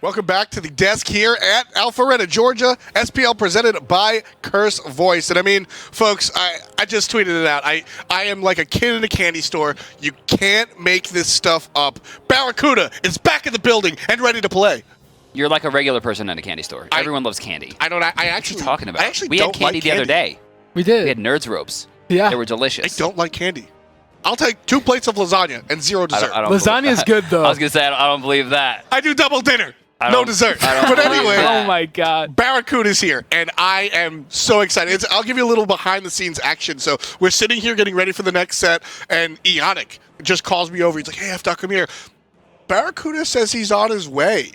Welcome back to the desk here at Alpharetta, Georgia. SPL presented by Curse Voice. And I mean, folks, I just tweeted it out. I am like a kid in a candy store. You can't make this stuff up. Barracuda is back in the building and ready to play. You're like a regular person at a candy store. Everyone loves candy. I actually. What are you talking about? I actually we don't had candy like the other day. We did. We had Nerds ropes. Yeah. They were delicious. I don't like candy. I'll take 2 plates of lasagna and 0 dessert. Lasagna is good, though. I was going to say, I don't believe that. I do double dinner. No dessert. But anyway, oh my God. Barracuda's here, and I am so excited. I'll give you a little behind-the-scenes action. So we're sitting here getting ready for the next set, and Ionic just calls me over. He's like, hey, F-Duck, come here. Barracuda says he's on his way,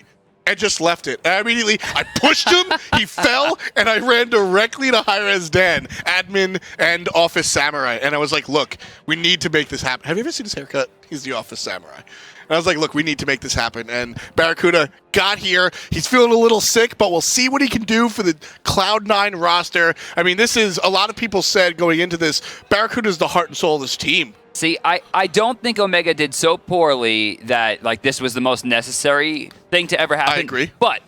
and just left it. And I pushed him, he fell, and I ran directly to hi-rez Dan, admin and office samurai. And I was like, look, we need to make this happen. Have you ever seen his haircut? He's the office samurai. And I was like, look, we need to make this happen. And Barracuda got here. He's feeling a little sick, but we'll see what he can do for the Cloud9 roster. I mean, this is, a lot of people said going into this, Barracuda is the heart and soul of this team. See, I don't think Omega did so poorly that this was the most necessary thing to ever happen. I agree. But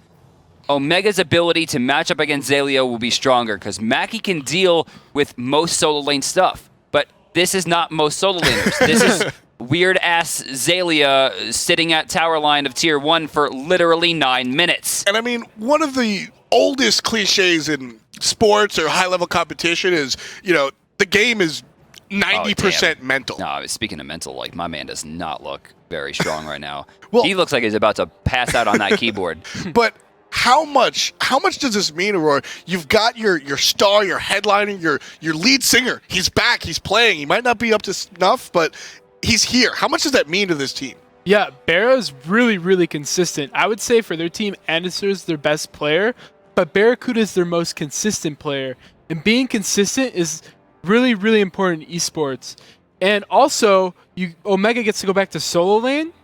Omega's ability to match up against Zalio will be stronger because Mackie can deal with most solo lane stuff. But this is not most solo laners. This is weird-ass Zalia sitting at tower line of Tier 1 for literally 9 minutes. And I mean, one of the oldest cliches in sports or high-level competition is, the game is 90% mental. No, speaking of mental, my man does not look very strong right now. Well, he looks like he's about to pass out on that keyboard. But how much does this mean, Aurora? You've got your star, your headliner, your lead singer. He's back. He's playing. He might not be up to snuff, but he's here. How much does that mean to this team? Yeah, Barra's really, really consistent. I would say for their team, Anderson's their best player, but Barracuda is their most consistent player. And being consistent is really, really important in esports. And also, Omega gets to go back to solo lane,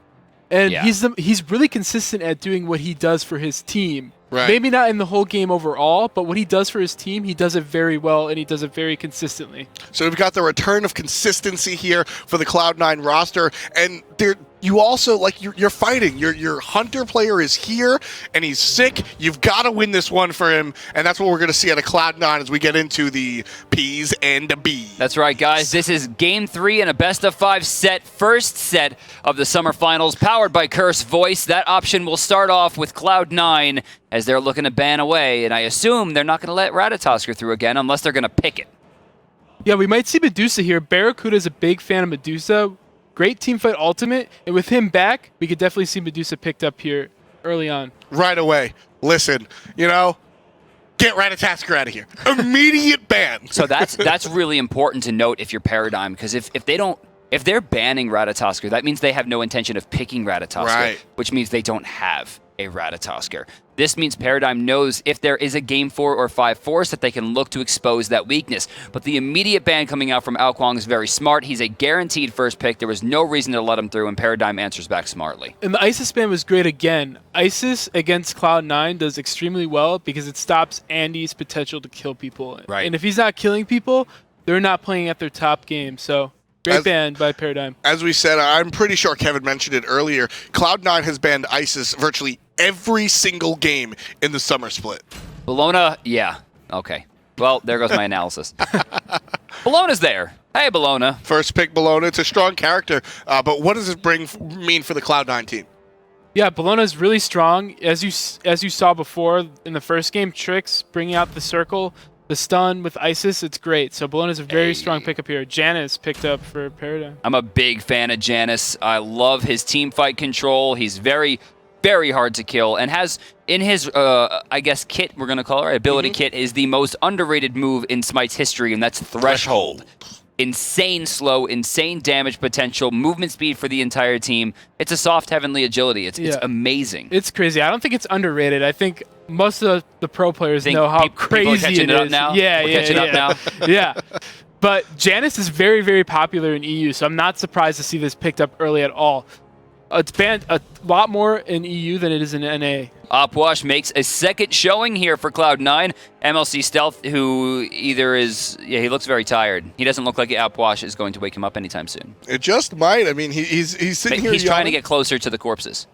and he's really consistent at doing what he does for his team. Right. Maybe not in the whole game overall, but what he does for his team, he does it very well, and he does it very consistently. So we've got the return of consistency here for the Cloud9 roster, and you also, you're fighting. Your Hunter player is here, and he's sick. You've got to win this one for him, and that's what we're going to see out of Cloud9 as we get into the P's and the B's. That's right, guys. This is Game 3 in a best-of-5 set, first set of the Summer Finals, powered by Curse Voice. That option will start off with Cloud9 as they're looking to ban away, and I assume they're not going to let Ratatosker through again unless they're going to pick it. Yeah, we might see Medusa here. Barracuda is a big fan of Medusa. Great teamfight ultimate, and with him back, we could definitely see Medusa picked up here early on. Right away. Listen, get Ratatasker out of here. Immediate ban. So that's really important to note if you're Paradigm, because if they're banning Ratatosker, that means they have no intention of picking Ratatosker, which means they don't have a Ratatosker. This means Paradigm knows if there is a Game 4 or 5 force that they can look to expose that weakness. But the immediate ban coming out from Ao Kwang is very smart. He's a guaranteed first pick. There was no reason to let him through, and Paradigm answers back smartly. And the Isis ban was great again. Isis against Cloud9 does extremely well because it stops Andy's potential to kill people. Right. And if he's not killing people, they're not playing at their top game. So great ban by Paradigm. As we said, I'm pretty sure Kevin mentioned it earlier, Cloud9 has banned Isis virtually every single game in the summer split. Bologna, yeah. Okay. Well, there goes my analysis. Bologna's there. Hey, Bologna. First pick Bologna. It's a strong character, but what does it mean for the Cloud9 team? Yeah, Bologna's really strong. As you saw before in the first game, Tricks bringing out the circle, the stun with Isis, it's great. So Bologna's a very strong pickup here. Janice picked up for Paradigm. I'm a big fan of Janice. I love his team fight control. He's very, very hard to kill, and has in his, kit, we're going to call it, ability kit, is the most underrated move in Smite's history, and that's Threshold. Insane slow, insane damage potential, movement speed for the entire team. It's a soft heavenly agility. It's amazing. It's crazy. I don't think it's underrated. I think most of the pro players know how crazy it is. Up now? Yeah, We're catching up now? Yeah. But Janice is very, very popular in EU, so I'm not surprised to see this picked up early at all. It's banned a lot more in EU than it is in NA. Opwash makes a second showing here for Cloud9. MLC Stealth, who either is... Yeah, he looks very tired. He doesn't look like Opwash is going to wake him up anytime soon. It just might. I mean, he's sitting here He's trying to get closer to the corpses.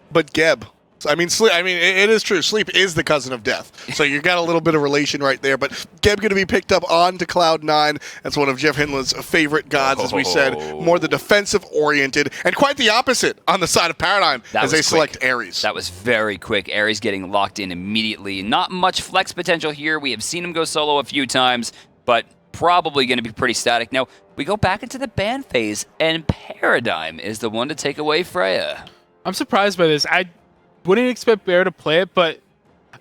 But Geb, I mean, sleep. I mean, it is true. Sleep is the cousin of death. So you got a little bit of relation right there. But Geb going to be picked up onto Cloud9. That's one of Jeff Hindlen's favorite gods, as we said. More the defensive-oriented, and quite the opposite on the side of Paradigm as they select Ares. That was very quick. Ares getting locked in immediately. Not much flex potential here. We have seen him go solo a few times, but probably going to be pretty static. Now, we go back into the ban phase, and Paradigm is the one to take away Freya. I'm surprised by this. I wouldn't expect Bear to play it, but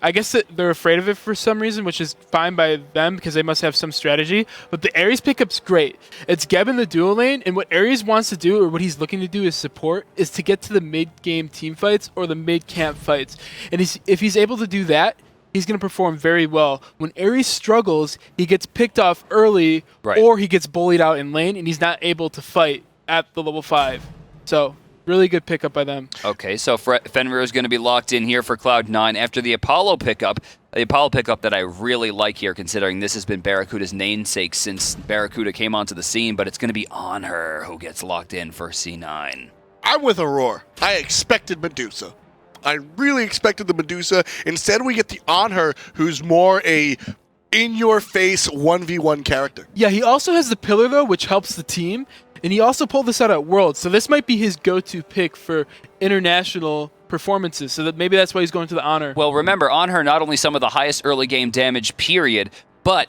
I guess that they're afraid of it for some reason, which is fine by them because they must have some strategy. But the Ares pickup's great. It's Geb in the dual lane, and what Ares wants to do, or what he's looking to do as support, is to get to the mid-game team fights or the mid-camp fights. And if he's able to do that, he's going to perform very well. When Ares struggles, he gets picked off early, or he gets bullied out in lane, and he's not able to fight at the level 5. So really good pickup by them. Okay, so Fenrir is going to be locked in here for Cloud9 after the Apollo pickup. The Apollo pickup that I really like here, considering this has been Barracuda's namesake since Barracuda came onto the scene, but it's going to be On Her who gets locked in for C9. I'm with Aurora. I expected Medusa. I really expected the Medusa. Instead, we get the On Her, who's more a in-your-face 1v1 character. Yeah, he also has the Pillar, though, which helps the team. And he also pulled this out at Worlds, so this might be his go-to pick for international performances, so that maybe that's why he's going to the Honor. Well, remember, On Her, not only some of the highest early game damage, period, but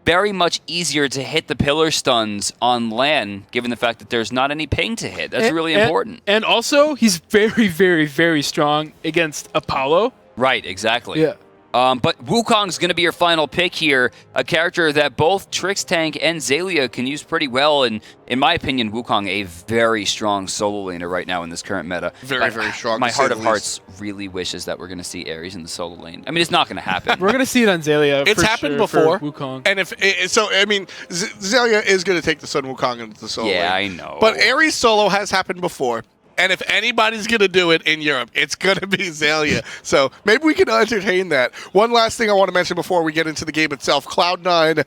very much easier to hit the pillar stuns on LAN, given the fact that there's not any ping to hit. That's really important. And also, he's very, very, very strong against Apollo. Right, exactly. Yeah. But Wukong's going to be your final pick here, a character that both Trix Tank and Xaylia can use pretty well, and in my opinion, Wukong a very strong solo laner right now in this current meta. Very, very strong. My heart of hearts really wishes that we're going to see Ares in the solo lane. I mean, it's not going to happen. We're going to see it on Xaylia. It's happened before. For Wukong. And Xaylia is going to take the Sun Wukong into the solo lane. Yeah, I know. But Ares solo has happened before. And if anybody's going to do it in Europe, it's going to be Xaylia. So maybe we can entertain that. One last thing I want to mention before we get into the game itself. Cloud9,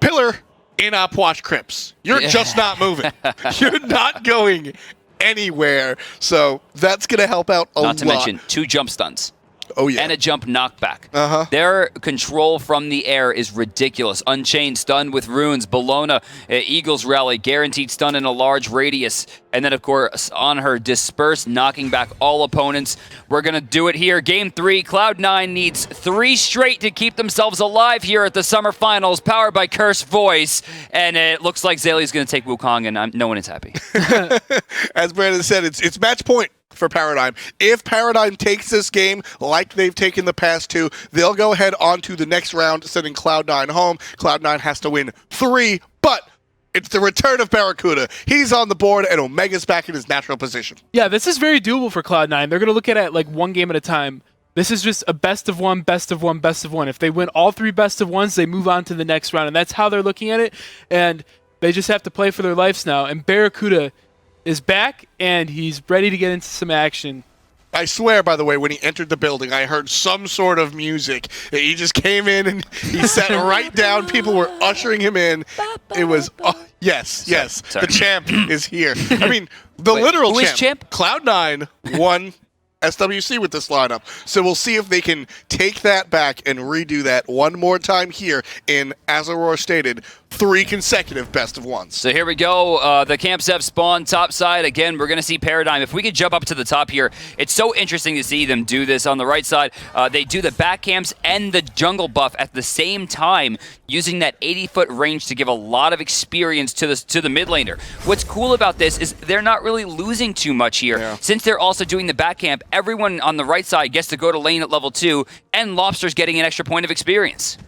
Pillar, in-op watch Crips. You're just not moving. You're not going anywhere. So that's going to help out a lot. Not to mention 2 jump stuns. Oh, yeah. And a jump knockback. Their control from the air is ridiculous. Unchained stun with runes. Bologna, Eagles rally, guaranteed stun in a large radius. And then, of course, On Her disperse, knocking back all opponents. We're going to do it here. Game 3, Cloud9 needs 3 straight to keep themselves alive here at the Summer Finals, powered by Cursed Voice. And it looks like Xaylia's going to take Wukong, and no one is happy. As Brandon said, it's match point for Paradigm. If Paradigm takes this game like they've taken the past 2, they'll go ahead on to the next round, sending Cloud9 home. Cloud9 has to win 3, but it's the return of Barracuda. He's on the board, and Omega's back in his natural position. Yeah, this is very doable for Cloud9. They're going to look at it like one game at a time. This is just a best of one, best of one, best of one. If they win all 3 best of ones, they move on to the next round, and that's how they're looking at it, and they just have to play for their lives now. And Barracuda is back, and he's ready to get into some action. I swear, by the way, when he entered the building, I heard some sort of music. He just came in, and he sat right down. People were ushering him in. It was, yes. Sorry. The champ is here. I mean, the literal who champ. is champ? Cloud9 won SWC with this lineup. So we'll see if they can take that back and redo that one more time here in, as Aurora stated, 3 consecutive best of ones. So here we go. The camps have spawned top side. Again, we're going to see Paradigm. If we could jump up to the top here, it's so interesting to see them do this on the right side. They do the back camps and the jungle buff at the same time, using that 80-foot range to give a lot of experience to the mid laner. What's cool about this is they're not really losing too much here. Yeah. Since they're also doing the back camp, everyone on the right side gets to go to lane at level 2, and Lobster's getting an extra point of experience.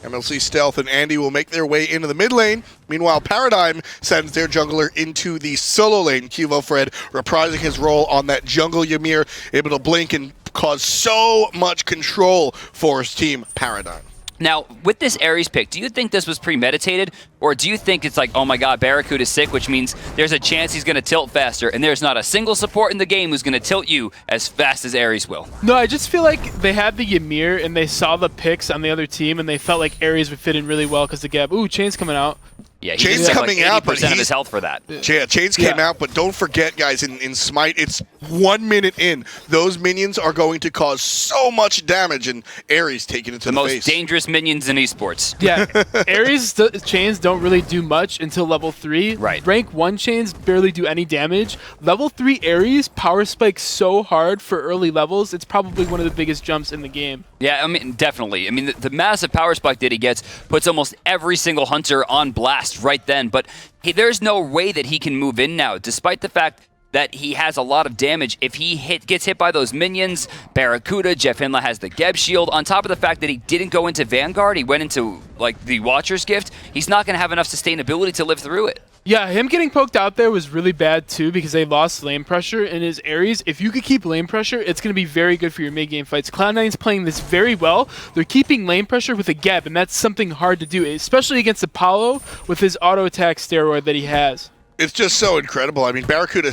MLC Stealth and Andy will make their way into the mid lane. Meanwhile, Paradigm sends their jungler into the solo lane. Kivo Fred reprising his role on that jungle Ymir, able to blink and cause so much control for his team, Paradigm. Now, with this Ares pick, do you think this was premeditated, or do you think it's like, oh my god, Barracuda is sick, which means there's a chance he's going to tilt faster, and there's not a single support in the game who's going to tilt you as fast as Ares will? No, I just feel like they had the Ymir, and they saw the picks on the other team, and they felt like Ares would fit in really well because the Gab. Ooh, Chain's coming out. Yeah, he Chain's used coming like out, but 80% of his health for that. Yeah, Chains came out, but don't forget, guys, in Smite, it's 1 minute in. Those minions are going to cause so much damage, and Ares taking it to the face. The most dangerous minions in esports. Yeah, Ares chains don't really do much until level 3. Right. Rank 1 chains barely do any damage. Level 3 Ares power spikes so hard for early levels, it's probably one of the biggest jumps in the game. Yeah, I mean, definitely. I mean, the massive power spike that he gets puts almost every single hunter on blast right then, but there's no way that he can move in now, despite the fact that he has a lot of damage. If he gets hit by those minions, Barracuda, Jeff Hinla has the Geb shield, on top of the fact that he didn't go into Vanguard, he went into like the Watcher's Gift, he's not going to have enough sustainability to live through it. Yeah, him getting poked out there was really bad too because they lost lane pressure in his Ares. If you could keep lane pressure, it's going to be very good for your mid-game fights. Cloud9's playing this very well. They're keeping lane pressure with a Geb, and that's something hard to do, especially against Apollo with his auto-attack steroid that he has. It's just so incredible. I mean, Barracuda,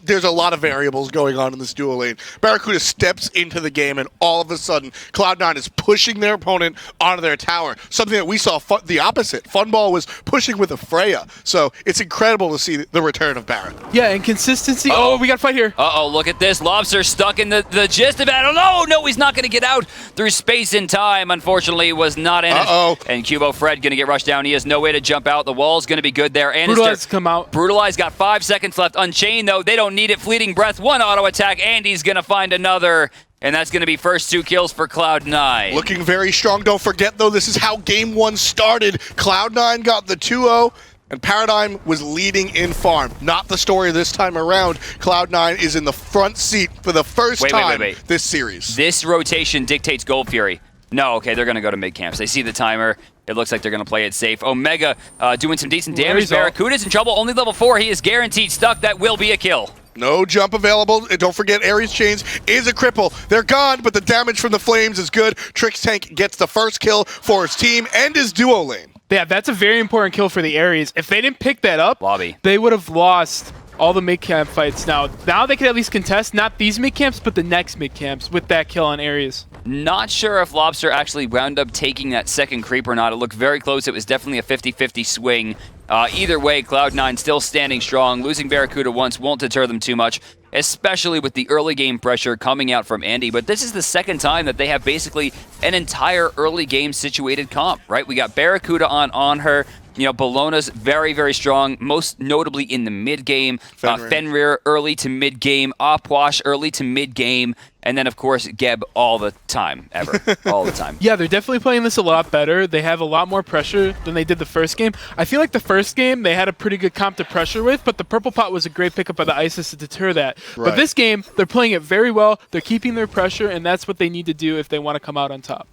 there's a lot of variables going on in this duo lane. Barracuda steps into the game, and all of a sudden, Cloud9 is pushing their opponent onto their tower. Something that we saw the opposite. Funball was pushing with a Freya. So it's incredible to see the return of Barret. Yeah, and consistency. Oh, we got to fight here. Uh-oh, look at this. Lobster stuck in the gist of battle. No, he's not going to get out through space and time. Unfortunately, was not in it. And Cubo Fred going to get rushed down. He has no way to jump out. The wall's going to be good there. Brutalize come out. Brutalize got 5 seconds left. Unchained, though, they don't need it. Fleeting Breath, 1 auto attack. Andy's going to find another, and that's going to be first 2 kills for Cloud9. Looking very strong. Don't forget, though, this is how Game 1 started. Cloud9 got the 2-0, and Paradigm was leading in farm. Not the story this time around. Cloud9 is in the front seat for the first time this series. This rotation dictates Gold Fury. No, okay, they're going to go to mid camps. They see the timer. It looks like they're going to play it safe. Omega doing some decent damage. Barracuda's in trouble. Only level 4. He is guaranteed stuck. That will be a kill. No jump available. And don't forget, Ares Chains is a cripple. They're gone, but the damage from the flames is good. Trix Tank gets the first kill for his team and his duo lane. Yeah, that's a very important kill for the Ares. If they didn't pick that up, Lobby, they would have lost all the mid-camp fights. Now they can at least contest, not these mid-camps, but the next mid-camps with that kill on Ares. Not sure if Lobster actually wound up taking that second creep or not. It looked very close. It was definitely a 50-50 swing. Either way, Cloud9 still standing strong. Losing Barracuda once won't deter them too much, especially with the early game pressure coming out from Andy. But this is the second time that they have basically an entire early game situated comp, right? We got Barracuda on her. You know, Bologna's very, very strong, most notably in the mid-game. Fenrir early to mid-game. Opwash early to mid-game. And then, of course, Geb all the time, ever. All the time. Yeah, they're definitely playing this a lot better. They have a lot more pressure than they did the first game. I feel like the first game they had a pretty good comp to pressure with, but the Purple Pot was a great pickup by the Isis to deter that. Right. But this game, they're playing it very well. They're keeping their pressure, and that's what they need to do if they want to come out on top.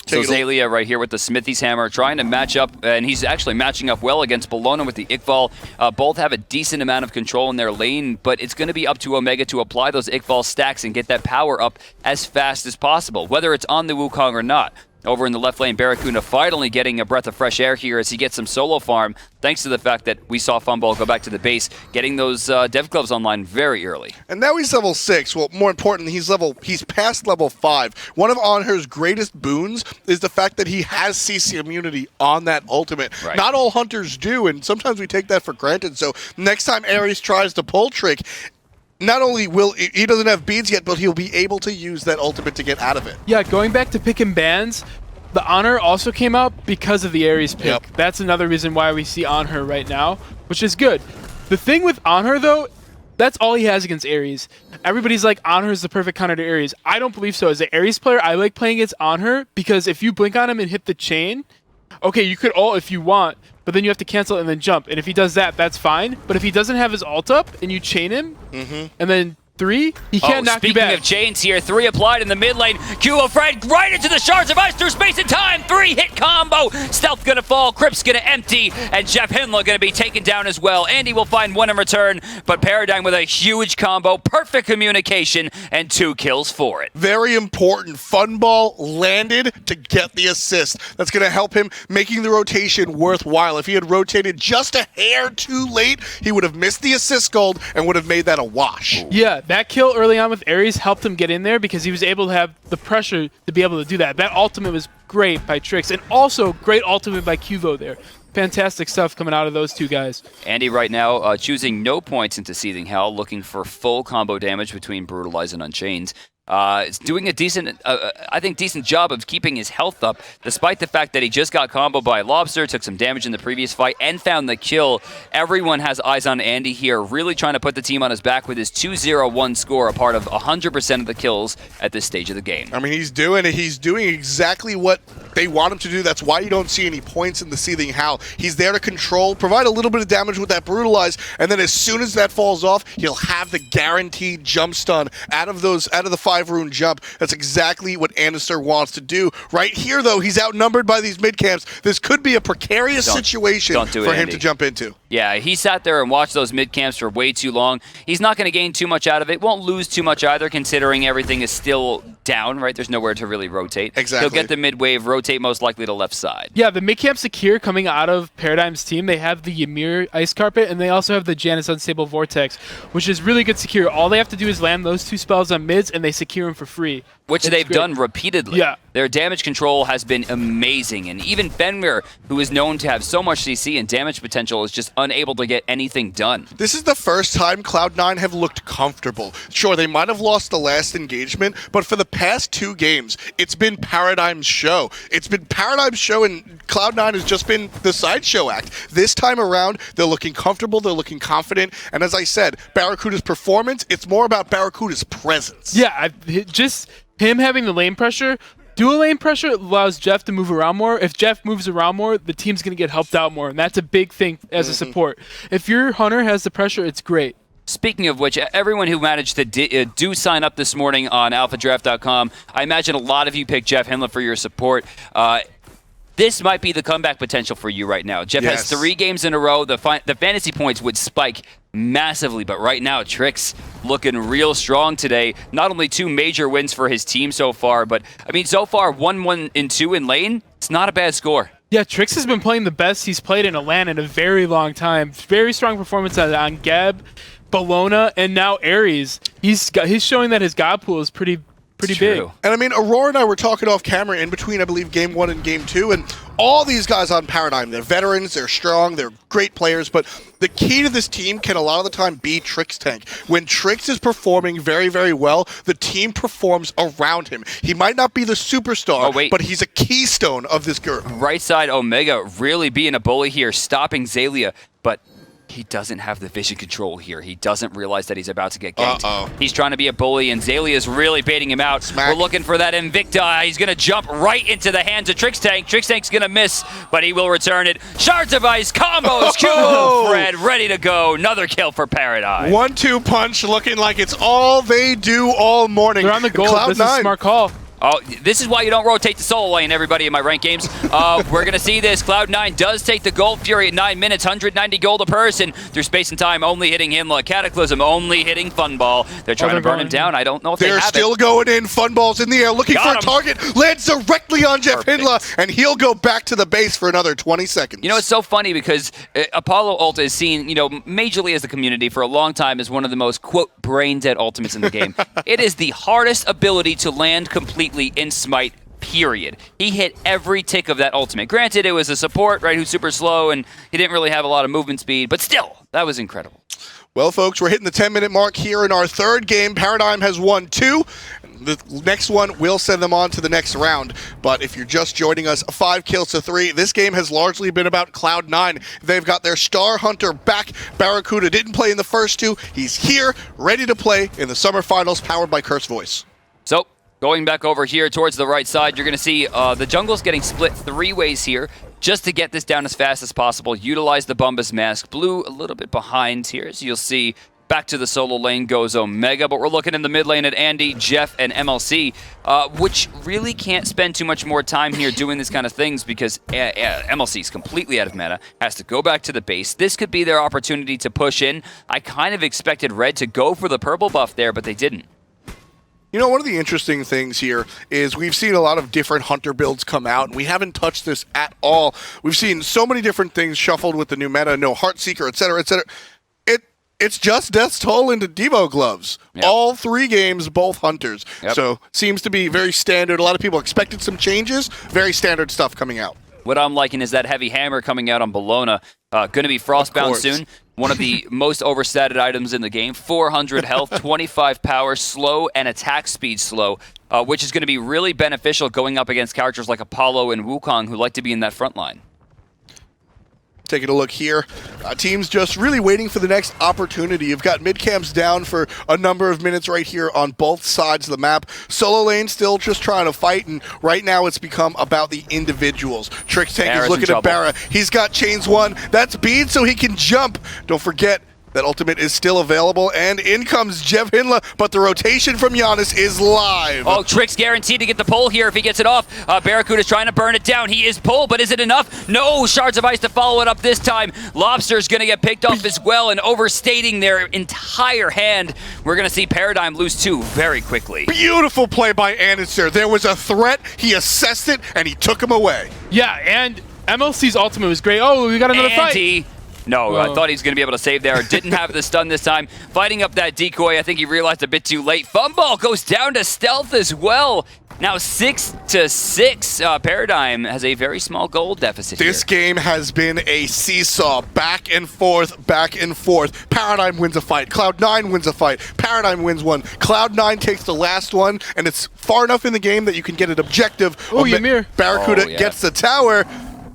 So Zalia right here with the Smithy's Hammer trying to match up, and he's actually matching up well against Bologna with the Iqbal. Both have a decent amount of control in their lane, but it's going to be up to Omega to apply those Iqbal stacks and get that power up as fast as possible, whether it's on the Wukong or not. Over in the left lane, Barracuda finally getting a breath of fresh air here as he gets some solo farm, thanks to the fact that we saw Funball go back to the base, getting those dev gloves online very early. And now he's level 6. Well, more important, he's past level 5. One of Onher's greatest boons is the fact that he has CC immunity on that ultimate. Right. Not all hunters do, and sometimes we take that for granted. So next time Ares tries to pull trick, not only will he doesn't have beads yet, but he'll be able to use that ultimate to get out of it. Yeah, going back to pick and bans, the Honor also came out because of the Ares pick. Yep. That's another reason why we see Honor right now, which is good. The thing with Honor, though, that's all he has against Ares. Everybody's like, Honor is the perfect counter to Ares. I don't believe so. As an Ares player, I like playing against Honor because if you blink on him and hit the chain, okay, you could ult if you want, but then you have to cancel it and then jump. And if he does that, that's fine. But if he doesn't have his ult up and you chain him, and then 3, he can't knock you back. Speaking of chains here, 3 applied in the mid lane. Cubo Fred right into the shards of ice through space and time. 3-hit combo. Stealth gonna fall, Crypt's gonna empty, and Jeff Hinla gonna be taken down as well. Andy will find 1 in return, but Paradigm with a huge combo, perfect communication, and 2 kills for it. Very important. Funball landed to get the assist. That's gonna help him making the rotation worthwhile. If he had rotated just a hair too late, he would have missed the assist gold and would have made that a wash. Yeah. That kill early on with Ares helped him get in there because he was able to have the pressure to be able to do that. That ultimate was great by Trix, and also great ultimate by Cuvo there. fantastic stuff coming out of those two guys. Andy right now choosing no points into Seething Hell, looking for full combo damage between Brutalize and Unchained. It's doing a decent, I think, decent job of keeping his health up, despite the fact that he just got comboed by Lobster, took some damage in the previous fight, and found the kill. Everyone has eyes on Andy here, really trying to put the team on his back with his 2-0-1 score, a part of 100% of the kills at this stage of the game. I mean, he's doing it. He's doing exactly what they want him to do. That's why you don't see any points in the Seething Hell. He's there to control, provide a little bit of damage with that Brutalize, and then as soon as that falls off, he'll have the guaranteed jump stun out of the 5-rune jump. That's exactly what Anister wants to do. Right here, though, he's outnumbered by these mid camps. This could be a precarious situation for him to jump into. Yeah, he sat there and watched those mid camps for way too long. He's not going to gain too much out of it. Won't lose too much either, considering everything is still down, right? There's nowhere to really rotate. Exactly. He'll get the mid wave, rotate most likely to left side. Yeah, the mid camp secure coming out of Paradigm's team. They have the Ymir Ice Carpet, and they also have the Janus Unstable Vortex, which is really good secure. All they have to do is land those two spells on mids, and they secure them for free. Which they've done repeatedly. Yeah. Their damage control has been amazing, and even Fenrir, who is known to have so much CC and damage potential, is just unable to get anything done. This is the first time Cloud9 have looked comfortable. Sure, they might have lost the last engagement, but for the past 2 games, it's been Paradigm's show. It's been Paradigm's show, and Cloud9 has just been the sideshow act. This time around, they're looking comfortable, they're looking confident, and as I said, Barracuda's performance, it's more about Barracuda's presence. Yeah, just him having the lane pressure. Dual lane pressure allows Jeff to move around more. If Jeff moves around more, the team's going to get helped out more, and that's a big thing as a support. If your Hunter has the pressure, it's great. Speaking of which, everyone who managed to do sign up this morning on alphadraft.com, I imagine a lot of you picked Jeff Himla for your support. This might be the comeback potential for you right now. Jeff has 3 games in a row. The fantasy points would spike massively, but right now, Trix looking real strong today. Not only 2 major wins for his team so far, but, I mean, so far, 1-1-2 in lane, it's not a bad score. Yeah, Trix has been playing the best he's played in a LAN in a very long time. Very strong performance on Geb, Bologna, and now Ares. He's showing that his God pool is pretty big. And I mean, Aurora and I were talking off camera in between, I believe, Game 1 and Game 2, and all these guys on Paradigm, they're veterans, they're strong, they're great players, but the key to this team can a lot of the time be Trix tank. When Trix is performing very, very well, the team performs around him. He might not be the superstar, but he's a keystone of this group. Right side Omega really being a bully here, stopping Zalia, but he doesn't have the vision control here. He doesn't realize that he's about to get ganked. He's trying to be a bully, and Zalia is really baiting him out. We're looking for that Invicta. He's going to jump right into the hands of Trix Tank. Trix Tank's going to miss, but he will return it. Shards of Ice, combos, Q, Fred, ready to go. Another kill for Paradigm. 1-2 punch, looking like it's all they do all morning. They're on the goal. This is a smart call. Oh, this is why you don't rotate the solo lane, everybody in my ranked games. We're going to see this. Cloud9 does take the Gold Fury at 9 minutes, 190 gold a person. Through space and time, only hitting Himla. Cataclysm only hitting Funball. They're trying to burn him down. I don't know if they have it. They're still going in. Funball's in the air, looking for a target. Lands directly on Jeff Himla, and he'll go back to the base for another 20 seconds. You know, it's so funny because Apollo ult is seen, majorly as the community for a long time as one of the most, quote, brain-dead ultimates in the game. It is the hardest ability to land completely in Smite, period. He hit every tick of that ultimate. Granted, it was a support, right, who's super slow, and he didn't really have a lot of movement speed, but still, that was incredible. Well, folks, we're hitting the 10-minute mark here in our 3rd game. Paradigm has won 2. The next one will send them on to the next round. But if you're just joining us, 5 kills to 3. This game has largely been about Cloud9. They've got their Star Hunter back. Barracuda didn't play in the first 2. He's here, ready to play in the Summer Finals, powered by Curse Voice. So, going back over here towards the right side, you're going to see the jungle's getting split 3 ways here just to get this down as fast as possible. Utilize the Bumbus Mask. Blue a little bit behind here, so you'll see back to the solo lane goes Omega, but we're looking in the mid lane at Andy, Jeff, and MLC, which really can't spend too much more time here doing this kind of things because MLC is completely out of mana, has to go back to the base. This could be their opportunity to push in. I kind of expected Red to go for the purple buff there, but they didn't. You know, one of the interesting things here is we've seen a lot of different Hunter builds come out, and we haven't touched this at all. We've seen so many different things shuffled with the new meta, no Heartseeker, etc., etc. It's just Death's Toll into Devo gloves. Yep. All 3 games, both Hunters. Yep. So, seems to be very standard. A lot of people expected some changes. Very standard stuff coming out. What I'm liking is that heavy hammer coming out on Bologna. Going to be frostbound soon. One of the most overstated items in the game. 400 health, 25 power, slow, and attack speed slow, which is going to be really beneficial going up against characters like Apollo and Wukong who like to be in that front line. Taking a look here, teams just really waiting for the next opportunity. You've got mid-camps down for a number of minutes right here on both sides of the map. Solo lane still just trying to fight, and right now it's become about the individuals. Trixtank is looking at Barra. He's got chains 1. That's bead so he can jump. Don't forget, that ultimate is still available, and in comes Jeff Hindla, but the rotation from Giannis is live. Oh, Trix guaranteed to get the pull here if he gets it off. Barracuda's trying to burn it down. He is pulled, but is it enough? No, Shards of Ice to follow it up this time. Lobster's going to get picked off as well, and overstating their entire hand. We're going to see Paradigm lose 2 very quickly. Beautiful play by Anderson. There was a threat, he assessed it, and he took him away. Yeah, and MLC's ultimate was great. Oh, we got another fight. No, I thought he was going to be able to save there. Didn't have the stun this time. Fighting up that decoy, I think he realized a bit too late. Fumball goes down to stealth as well. Now 6-6. Paradigm has a very small gold deficit This game has been a seesaw, back and forth, back and forth. Paradigm wins a fight. Cloud9 wins a fight. Paradigm wins one. Cloud9 takes the last one, and it's far enough in the game that you can get an objective. Oh, Ymir. Barracuda gets the tower.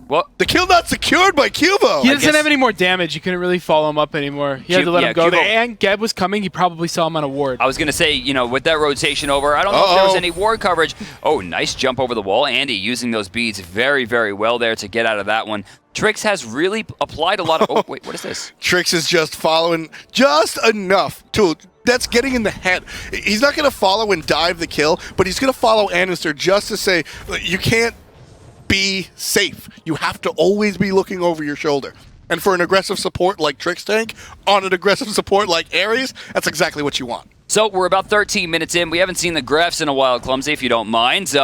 Well, the kill not secured by Cubo. He doesn't have any more damage. You couldn't really follow him up anymore. He had to let him go. And Geb was coming. He probably saw him on a ward. I was going to say, you know, with that rotation over, I don't know if there was any ward coverage. Oh, nice jump over the wall. Andy using those beads very, very well there to get out of that one. Trix has really applied a lot of... Oh, wait, what is this? Trix is just following just enough to... That's getting in the head. He's not going to follow and dive the kill, but he's going to follow Anister just to say, you can't be safe. You have to always be looking over your shoulder. And for an aggressive support like Trixtank, on an aggressive support like Ares, that's exactly what you want. So we're about 13 minutes in. We haven't seen the graphs in a while, Clumsy, if you don't mind.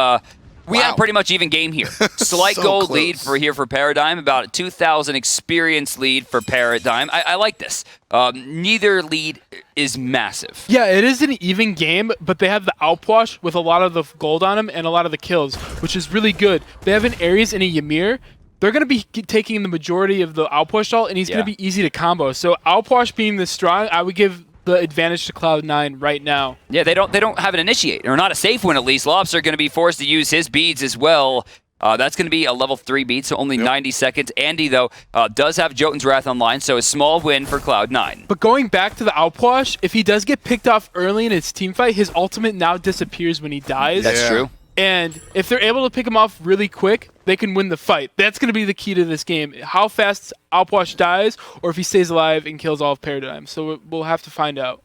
We have pretty much even game here. Slight So gold close. lead for Paradigm, about a 2,000 experience lead for Paradigm. I like this. Neither lead is massive. Yeah, it is an even game, but they have the outwash with a lot of the gold on them and a lot of the kills, which is really good. They have an Ares and a Ymir. They're going to be taking the majority of the outpush ult, and he's going to be easy to combo. So outwash being this strong, I would give the advantage to Cloud9 right now. Yeah, they don't have an initiate, or not a safe one at least. Lobster going to be forced to use his beads as well. That's going to be a level 3 beat, so only 90 seconds. Andy, though, does have Jotun's Wrath online, so a small win for Cloud9. But going back to the outwash, if he does get picked off early in his team fight, his ultimate now disappears when he dies. That's true. And if they're able to pick him off really quick, they can win the fight. That's going to be the key to this game. How fast Outwash dies, or if he stays alive and kills all of Paradigm. So we'll have to find out.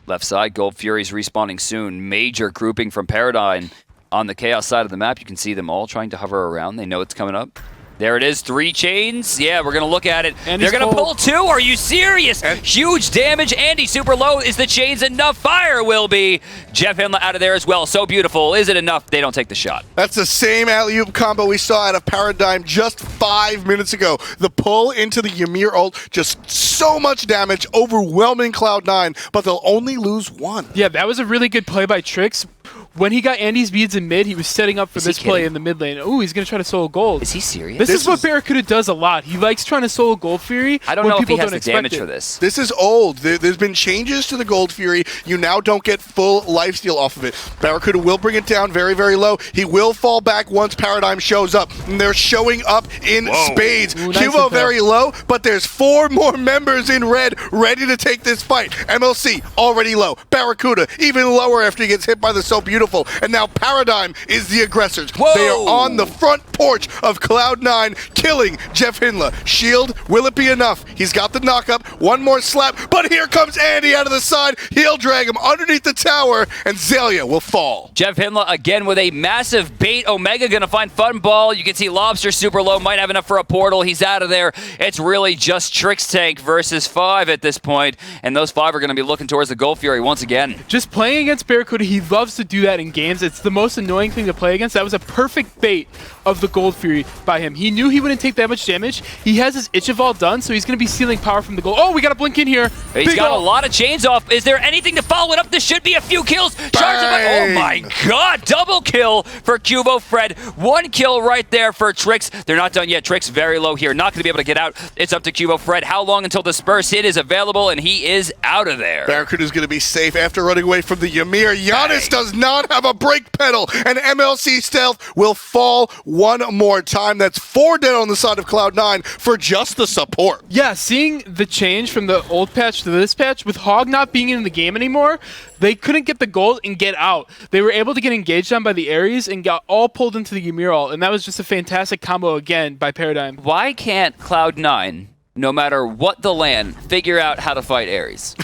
Left side, Gold Fury's respawning soon. Major grouping from Paradigm on the Chaos side of the map. You can see them all trying to hover around. They know it's coming up. There it is, 3 chains. Yeah, we're going to look at it. And they're going to pull 2. Are you serious? Huge damage. Andy super low. Is the chains enough? Fire will be. Jeff Hindla out of there as well. So beautiful. Is it enough? They don't take the shot. That's the same alley-oop combo we saw out of Paradigm just 5 minutes ago. The pull into the Ymir ult, just so much damage, overwhelming Cloud9, but they'll only lose 1. Yeah, that was a really good play by Trix. When he got Andy's beads in mid, he was setting up for this play in the mid lane. Ooh, he's going to try to solo gold. Is he serious? This is what Barracuda does a lot. He likes trying to solo Gold Fury. I don't know if he has the damage for this. This is old. There's been changes to the Gold Fury. You now don't get full lifesteal off of it. Barracuda will bring it down very, very low. He will fall back once Paradigm shows up. And they're showing up in spades. Ooh, nice Cubo very low, but there's 4 more members in red ready to take this fight. MLC already low. Barracuda even lower after he gets hit by the So Beautiful. And now Paradigm is the aggressors. Whoa. They are on the front porch of Cloud9, killing Jeff Hindla. Shield, will it be enough? He's got the knock-up, 1 more slap, but here comes Andy out of the side. He'll drag him underneath the tower, and Zelia will fall. Jeff Hindla again with a massive bait. Omega going to find Fun Ball. You can see Lobster super low, might have enough for a portal. He's out of there. It's really just Trixtank versus 5 at this point, and those 5 are going to be looking towards the Gold Fury once again. Just playing against Barracuda, he loves to do that in games. It's the most annoying thing to play against. That was a perfect bait of the Gold Fury by him. He knew he wouldn't take that much damage. He has his Itch of all done, so he's going to be stealing power from the gold. Oh, we got to blink in here. He's got a lot of chains off. Is there anything to follow it up? This should be a few kills. Oh my god, double kill for Cubo Fred. 1 kill right there for Trix. They're not done yet. Trix very low here. Not going to be able to get out. It's up to Cubo Fred. How long until the Disperse hit is available, and he is out of there. Barracuda's going to be safe after running away from the Ymir. Giannis does not have a brake pedal, and MLC Stealth will fall one more time. That's 4 dead on the side of Cloud9 for just the support. Yeah, seeing the change from the old patch to this patch, with Hog not being in the game anymore, they couldn't get the gold and get out. They were able to get engaged on by the Ares and got all pulled into the Ymir ult, and that was just a fantastic combo again by Paradigm. Why can't Cloud9, no matter what the LAN, figure out how to fight Ares?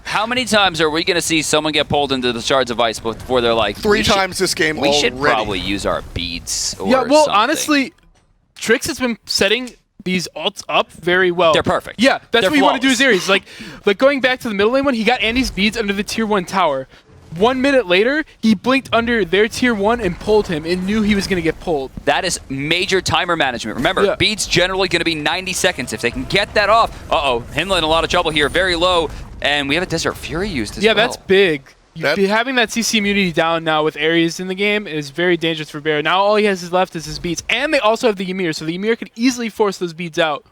How many times are we going to see someone get pulled into the Shards of Ice before they're like, 3 times this game we already. should probably use our beads or Yeah, well, something. honestly, Trix has been setting these ults up very well. They're perfect. Yeah, that's They're what you want to do as flawless. Ares. Like going back to the middle lane one, he got Andy's beads under the tier 1 tower. 1 minute later, he blinked under their tier 1 and pulled him and knew he was going to get pulled. That is major timer management. Remember, beats generally going to be 90 seconds. If they can get that off, Hinla in a lot of trouble here, very low, and we have a Desert Fury used as well. Yeah, that's big. Having that CC immunity down now with Ares in the game is very dangerous for Bear. Now all he has left is his beats, and they also have the Ymir, so the Ymir could easily force those beats out.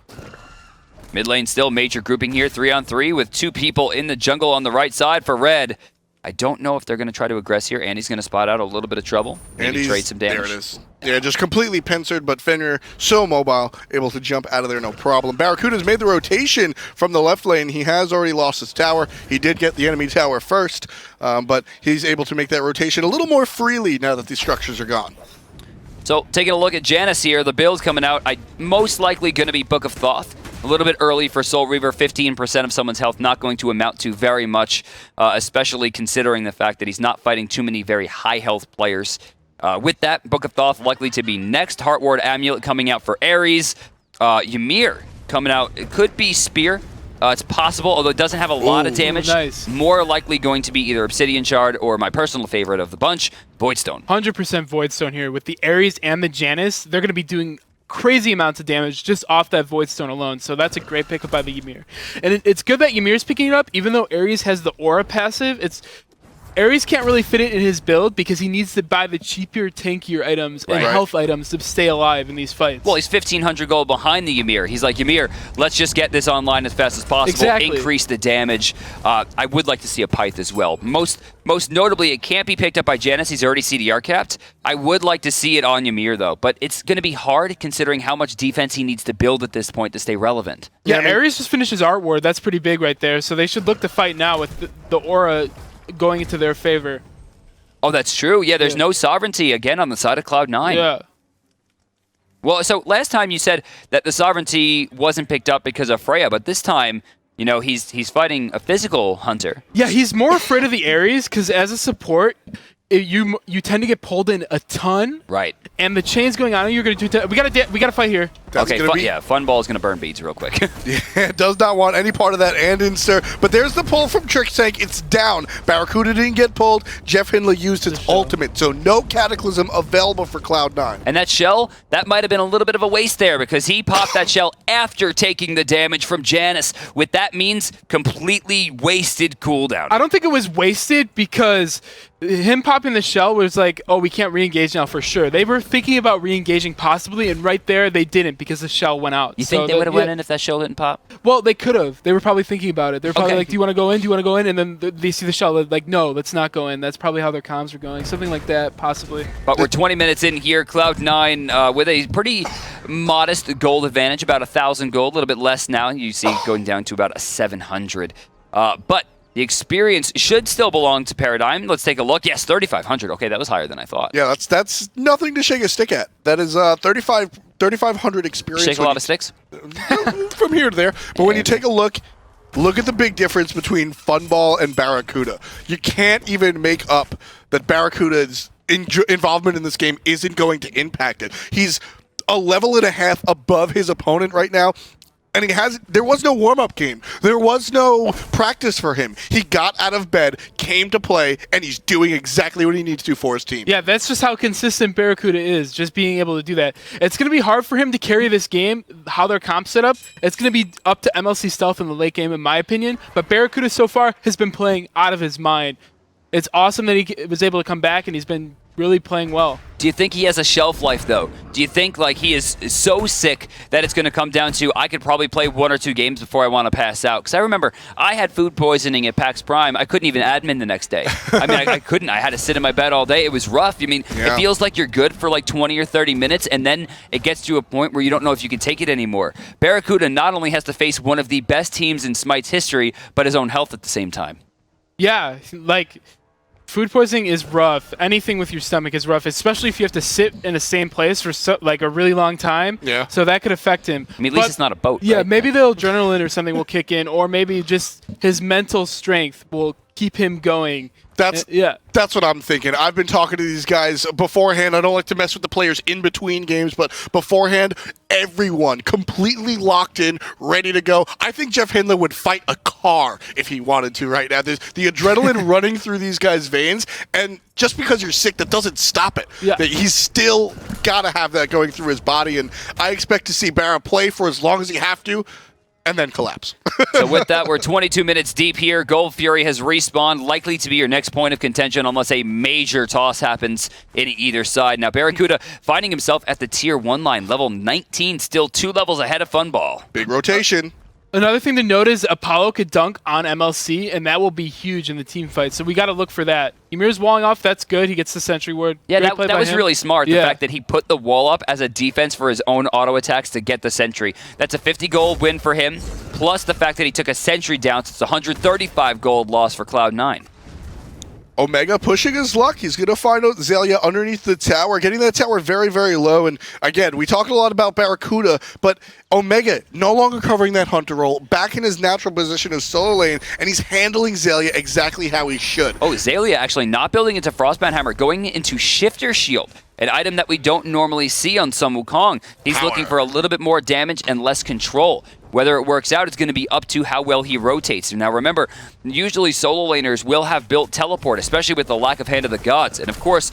Mid lane still major grouping here, 3-on-3 with 2 people in the jungle on the right side for Red. I don't know if they're going to try to aggress here. Andy's going to spot out a little bit of trouble. Maybe trade some damage. There it is. Yeah, just completely pincered, but Fenrir so mobile, able to jump out of there no problem. Barracuda's made the rotation from the left lane. He has already lost his tower. He did get the enemy tower first, but he's able to make that rotation a little more freely now that these structures are gone. So taking a look at Janus here, the build's coming out. Most likely going to be Book of Thoth. A little bit early for Soul Reaver, 15% of someone's health, not going to amount to very much, especially considering the fact that he's not fighting too many very high health players. With that, Book of Thoth likely to be next. Heartward Amulet coming out for Ares. Ymir coming out. It could be Spear. It's possible, although it doesn't have a lot of damage. Nice. More likely going to be either Obsidian Shard or my personal favorite of the bunch, Voidstone. 100% Voidstone here. With the Ares and the Janus, they're going to be doing crazy amounts of damage just off that Voidstone alone, so that's a great pickup by the Ymir. And it's good that Ymir's picking it up, even though Ares has the Aura passive. Ares can't really fit it in his build because he needs to buy the cheaper, tankier items and health items to stay alive in these fights. Well, he's 1,500 gold behind the Ymir. He's like, Ymir, let's just get this online as fast as possible, increase the damage. I would like to see a Pyth as well. Most notably, it can't be picked up by Janus. He's already CDR capped. I would like to see it on Ymir, though, but it's going to be hard considering how much defense he needs to build at this point to stay relevant. Yeah, Ares just finished his Art Ward. That's pretty big right there, so they should look to fight now with the Aura going into their favor. Oh, that's true. Yeah, there's no sovereignty again on the side of Cloud9. Yeah. Well, so last time you said that the sovereignty wasn't picked up because of Freya, but this time, you know, he's fighting a physical hunter. Yeah, he's more afraid of the Ares because as a support, you tend to get pulled in a ton. Right. And the chains going on, you're going to do. We got to fight here. Fun Ball is going to burn beads real quick. Yeah, does not want any part of that and insert. But there's the pull from Trick Tank. It's down. Barracuda didn't get pulled. Jeff Hinla used his ultimate, so no Cataclysm available for Cloud9. And that shell, that might have been a little bit of a waste there because he popped that shell after taking the damage from Janus. With that means completely wasted cooldown. I don't think it was wasted because him popping the shell was like, oh, we can't re-engage now for sure. They were thinking about re-engaging possibly, and right there they didn't because the shell went out. You think they would have went in if that shell didn't pop? Well, they could have. They were probably thinking about it. They're probably like, do you want to go in? Do you want to go in? And then they see the shell. They're like, no, let's not go in. That's probably how their comms were going. Something like that, possibly. But we're 20 minutes in here. Cloud9 with a pretty modest gold advantage, about 1,000 gold, a little bit less now. You see going down to about a 700. But the experience should still belong to Paradigm. Let's take a look. Yes, 3,500. Okay, that was higher than I thought. Yeah, that's nothing to shake a stick at. That is 3,500 experience. Shake a lot of sticks? From here to there. But when you take a look at the big difference between Funball and Barracuda. You can't even make up that Barracuda's involvement in this game isn't going to impact it. He's a level and a half above his opponent right now. And there was no warm-up game. There was no practice for him. He got out of bed, came to play, and he's doing exactly what he needs to for his team. Yeah, that's just how consistent Barracuda is, just being able to do that. It's going to be hard for him to carry this game, how their comp set up. It's going to be up to MLC Stealth in the late game, in my opinion. But Barracuda so far has been playing out of his mind. It's awesome that he was able to come back, and he's been really playing well. Do you think he has a shelf life, though? Do you think like he is so sick that it's going to come down to I could probably play 1 or 2 games before I want to pass out? Because I remember I had food poisoning at PAX Prime. I couldn't even admin the next day. I mean, I couldn't. I had to sit in my bed all day. It was rough. I mean, It feels like you're good for like 20 or 30 minutes, and then it gets to a point where you don't know if you can take it anymore. Barracuda not only has to face one of the best teams in Smite's history, but his own health at the same time. Yeah, like... food poisoning is rough. Anything with your stomach is rough, especially if you have to sit in the same place for like a really long time. Yeah. So that could affect him. I mean, at least it's not a boat. Yeah, right? maybe the adrenaline or something will kick in, or maybe just his mental strength will keep him going. That's what I'm thinking. I've been talking to these guys beforehand. I don't like to mess with the players in between games, but beforehand, everyone completely locked in, ready to go. I think Jeff Hindler would fight a car if he wanted to right now. There's the adrenaline running through these guys' veins, and just because you're sick, that doesn't stop it. Yeah. He's still got to have that going through his body, and I expect to see Barra play for as long as he have to, and then collapse. So with that, we're 22 minutes deep here. Gold Fury has respawned, likely to be your next point of contention unless a major toss happens in either side. Now, Barracuda finding himself at the Tier 1 line, level 19, still 2 levels ahead of Funball. Big rotation. Another thing to note is Apollo could dunk on MLC, and that will be huge in the team fight. So we got to look for that. Ymir's walling off. That's good. He gets the sentry ward. Yeah, Great play that by was him. really smart. The fact that he put the wall up as a defense for his own auto attacks to get the sentry. That's a 50 gold win for him, plus the fact that he took a sentry down. So it's 135 gold loss for Cloud9. Omega pushing his luck. He's going to find Azalea underneath the tower, getting that tower very, very low. And again, we talked a lot about Barracuda, but Omega no longer covering that hunter role, back in his natural position of solo lane, and he's handling Azalea exactly how he should. Oh, Azalea actually not building into Frostbound Hammer, going into Shifter Shield, an item that we don't normally see on Sun Wukong. He's looking for a little bit more damage and less control. Whether it works out, it's going to be up to how well he rotates. Now remember, usually solo laners will have built teleport, especially with the lack of Hand of the Gods. And of course,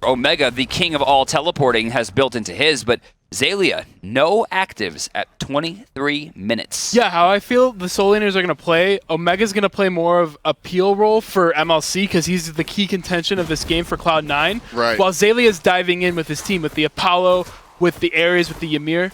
Omega, the king of all teleporting, has built into his, but Azalea, no actives at 23 minutes. Yeah, how I feel the solo laners are going to play, Omega's going to play more of a peel role for MLC because he's the key contention of this game for Cloud9. Right. While Azalea's diving in with his team, with the Apollo, with the Ares, with the Ymir.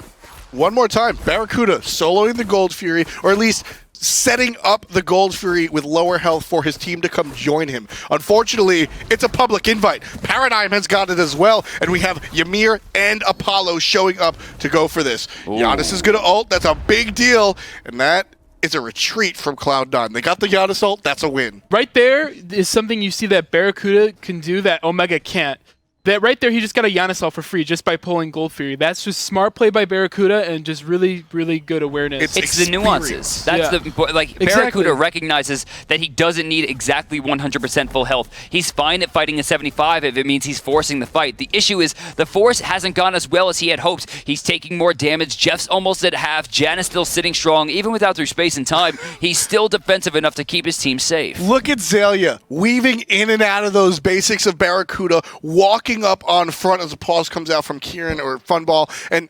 One more time, Barracuda soloing the Gold Fury, or at least setting up the Gold Fury with lower health for his team to come join him. Unfortunately, it's a public invite. Paradigm has got it as well, and we have Ymir and Apollo showing up to go for this. Ooh. Giannis is going to ult. That's a big deal, and that is a retreat from Cloud9. They got the Giannis ult. That's a win. Right there is something you see that Barracuda can do that Omega can't. That right there, he just got a Giannis ult for free just by pulling Gold Fury. That's just smart play by Barracuda and just really, really good awareness. It's the nuances. That's Exactly. Barracuda recognizes that he doesn't need exactly 100% full health. He's fine at fighting a 75 if it means he's forcing the fight. The issue is the force hasn't gone as well as he had hoped. He's taking more damage. Jeff's almost at half. Jan is still sitting strong. Even without through space and time, he's still defensive enough to keep his team safe. Look at Zalia weaving in and out of those basics of Barracuda, walking up on front as the pause comes out from Kieran or Funball, and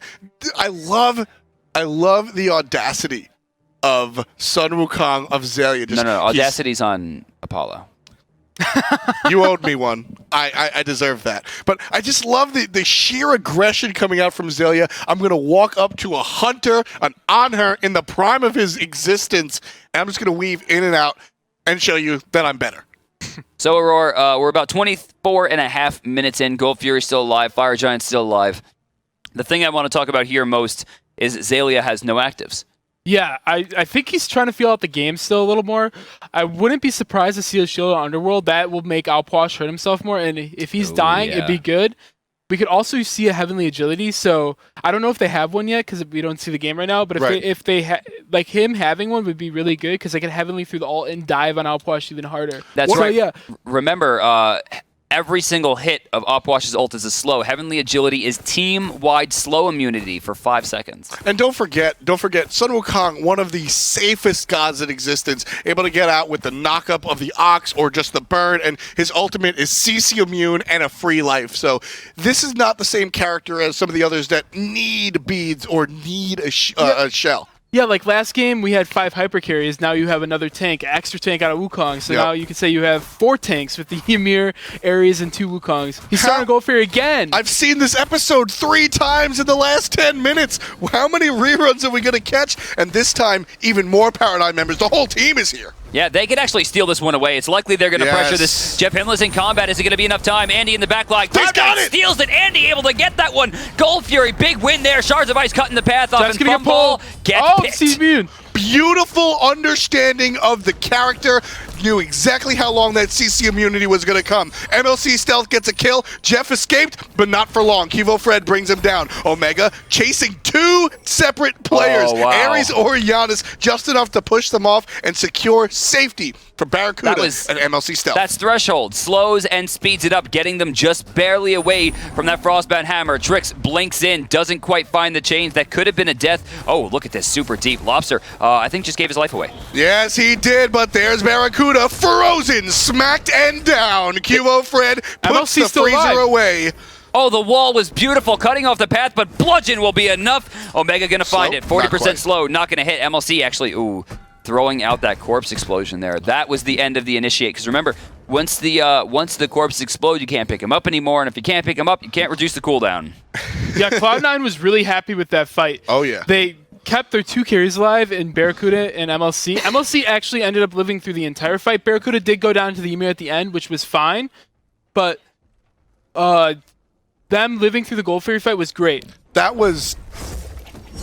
I love the audacity of Sun Wukong of Zalia. No, Audacity's on Apollo. You owed me one. I deserve that. But I just love the sheer aggression coming out from Zalia. I'm going to walk up to a hunter, an on-her in the prime of his existence, and I'm just going to weave in and out and show you that I'm better. So, Aurora, we're about 24 and a half minutes in. Gold Fury's still alive. Fire Giant's still alive. The thing I want to talk about here most is Zalia has no actives. Yeah, I think he's trying to feel out the game still a little more. I wouldn't be surprised to see a shield on Underworld. That will make Alposh hurt himself more, and if he's dying, it'd be good. We could also see a Heavenly Agility, so I don't know if they have one yet because we don't see the game right now, but if they like him having one would be really good because they could Heavenly through the ult and dive on Alposh even harder. That's right. Yeah. Remember, every single hit of Opwash's ult is a slow. Heavenly Agility is team-wide slow immunity for 5 seconds. And don't forget, Sun Wukong, one of the safest gods in existence, able to get out with the knockup of the Ox or just the burn, and his ultimate is CC immune and a free life. So this is not the same character as some of the others that need beads or need a shell. Yeah, like last game we had 5 hyper carries. Now you have another tank, extra tank out of Wukong. So now you can say you have 4 tanks with the Ymir, Ares, and 2 Wukongs. He's starting to go for it again. I've seen this episode 3 times in the last 10 minutes. How many reruns are we going to catch? And this time, even more Paradigm members. The whole team is here. Yeah, they could actually steal this one away. It's likely they're going to pressure this. Jeff Himla's in combat. Is it going to be enough time? Andy in the back line. Got it! Steals it. Andy able to get that one. Gold Fury, big win there. Shards of Ice cutting the path off. Jeff's And gonna Fumble gets picked. CC immune. Beautiful understanding of the character. Knew exactly how long that CC immunity was going to come. MLC Stealth gets a kill. Jeff escaped, but not for long. Kivo Fred brings him down. Omega chasing 2 separate players. Oh, wow. Ares or Giannis, just enough to push them off and secure safety for Barracuda and MLC Stealth. That's Threshold. Slows and speeds it up, getting them just barely away from that Frostbound Hammer. Trix blinks in, doesn't quite find the chains. That could have been a death. Oh, look at this super deep. Lobster, I think, just gave his life away. Yes, he did, but there's Barracuda, frozen, smacked and down. Kivo Fred puts the freezer away. Oh, the wall was beautiful, cutting off the path, but bludgeon will be enough. Omega gonna find it. 40% slow, not gonna hit. MLC actually, throwing out that corpse explosion there. That was the end of the initiate. Because remember, once the corpse explode, you can't pick him up anymore, and if you can't pick him up, you can't reduce the cooldown. Yeah, Cloud9 was really happy with that fight. Oh yeah. They kept their 2 carries alive in Barracuda and MLC. MLC actually ended up living through the entire fight. Barracuda did go down to the Ymir at the end, which was fine, but them living through the Gold Fairy fight was great. That was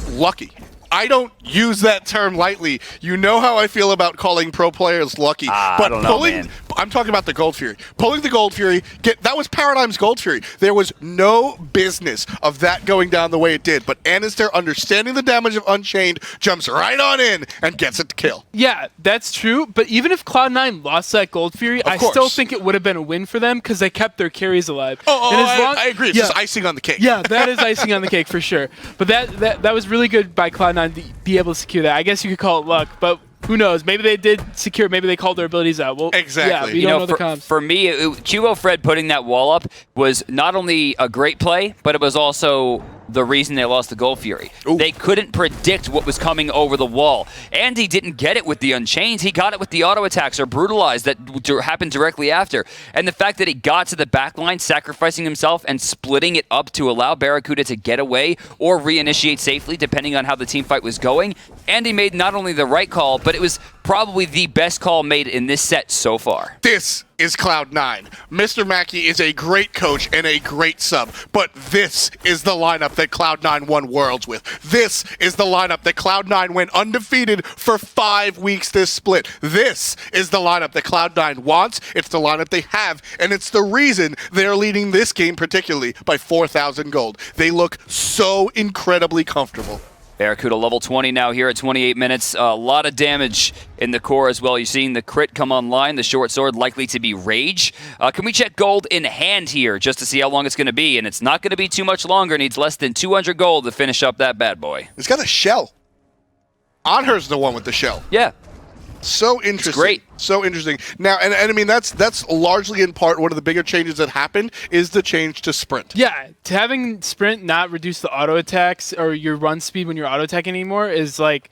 lucky. I don't use that term lightly. You know how I feel about calling pro players lucky. But I don't know, man. I'm talking about the Gold Fury. Pulling the Gold Fury, that was Paradigm's Gold Fury. There was no business of that going down the way it did. But Anister, understanding the damage of Unchained, jumps right on in and gets it to kill. Yeah, that's true. But even if Cloud9 lost that Gold Fury, I still think it would have been a win for them because they kept their carries alive. I agree. It's just icing on the cake. Yeah, that is icing on the cake for sure. But that was really good by Cloud9 to be able to secure that. I guess you could call it luck, but who knows? Maybe they did secure. Maybe they called their abilities out. Well, exactly. Yeah, we don't know the comms. For me, QO Fred putting that wall up was not only a great play, but it was also the reason they lost the Gold Fury. Ooh. They couldn't predict what was coming over the wall. Andy didn't get it with the Unchained. He got it with the auto attacks or Brutalized that happened directly after. And the fact that he got to the back line, sacrificing himself and splitting it up to allow Barracuda to get away or reinitiate safely, depending on how the team fight was going, Andy made not only the right call, but it was probably the best call made in this set so far. This is Cloud9. Mr. Mackey is a great coach and a great sub, but this is the lineup that Cloud9 won Worlds with. This is the lineup that Cloud9 went undefeated for 5 weeks this split. This is the lineup that Cloud9 wants, it's the lineup they have, and it's the reason they're leading this game particularly by 4,000 gold. They look so incredibly comfortable. Barracuda level 20 now here at 28 minutes. A lot of damage in the core as well. You're seeing the crit come online. The short sword likely to be Rage. Can we check gold in hand here just to see how long it's going to be? And it's not going to be too much longer. Needs less than 200 gold to finish up that bad boy. It's got a shell. Anher's the one with the shell. Yeah. So interesting. It's great. So interesting. Now, and I mean, that's largely in part one of the bigger changes that happened is the change to sprint. Yeah, to having sprint not reduce the auto attacks or your run speed when you're auto attacking anymore is like